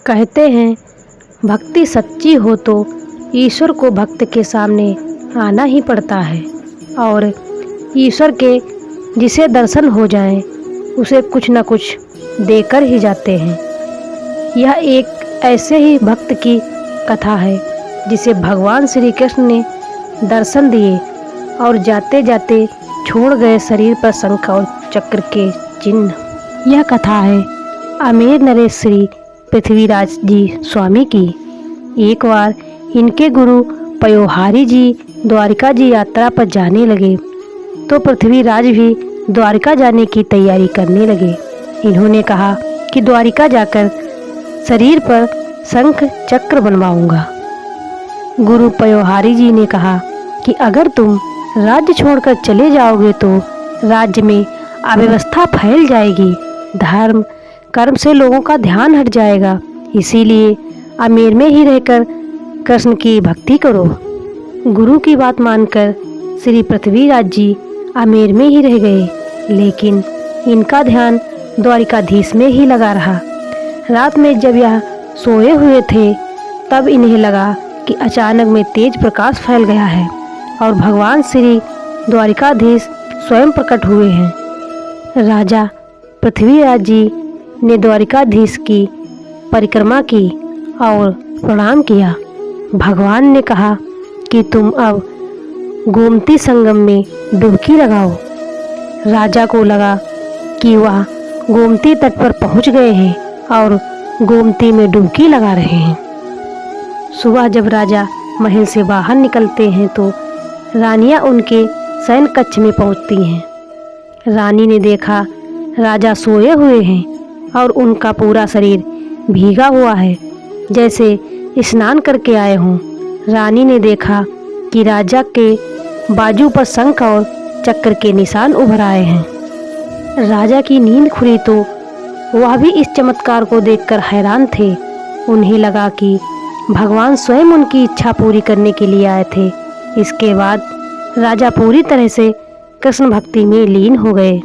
कहते हैं भक्ति सच्ची हो तो ईश्वर को भक्त के सामने आना ही पड़ता है और ईश्वर के जिसे दर्शन हो जाएं उसे कुछ न कुछ देकर ही जाते हैं। यह एक ऐसे ही भक्त की कथा है जिसे भगवान श्री कृष्ण ने दर्शन दिए और जाते जाते छोड़ गए शरीर पर शंख और चक्र के चिन्ह। यह कथा है अमेर नरेश श्री पृथ्वीराज जी स्वामी की। एक बार इनके गुरु पयोहारी जी द्वारिका जी यात्रा पर जाने लगे तो पृथ्वीराज भी द्वारिका जाने की तैयारी करने लगे। इन्होंने कहा कि द्वारिका जाकर शरीर पर शंख चक्र बनवाऊंगा। गुरु पयोहारी जी ने कहा कि अगर तुम राज्य छोड़कर चले जाओगे तो राज्य में अव्यवस्था फैल जाएगी, धर्म कर्म से लोगों का ध्यान हट जाएगा, इसीलिए आमेर में ही रहकर कृष्ण की भक्ति करो। गुरु की बात मानकर श्री पृथ्वीराज जी आमेर में ही रह गए, लेकिन इनका ध्यान द्वारिकाधीश में ही लगा रहा। रात में जब यह सोए हुए थे तब इन्हें लगा कि अचानक में तेज प्रकाश फैल गया है और भगवान श्री द्वारिकाधीश स्वयं प्रकट हुए हैं। राजा पृथ्वीराज जी ने द्वारिकाधीश की परिक्रमा की और प्रणाम किया। भगवान ने कहा कि तुम अब गोमती संगम में डुबकी लगाओ। राजा को लगा कि वह गोमती तट पर पहुंच गए हैं और गोमती में डुबकी लगा रहे हैं। सुबह जब राजा महल से बाहर निकलते हैं तो रानियां उनके शयन कक्ष में पहुंचती हैं। रानी ने देखा राजा सोए हुए हैं और उनका पूरा शरीर भीगा हुआ है, जैसे स्नान करके आए हों। रानी ने देखा कि राजा के बाजू पर शंख और चक्र के निशान उभर आए हैं। राजा की नींद खुली तो वह भी इस चमत्कार को देखकर हैरान थे। उन्हें लगा कि भगवान स्वयं उनकी इच्छा पूरी करने के लिए आए थे। इसके बाद राजा पूरी तरह से कृष्ण भक्ति में लीन हो गए।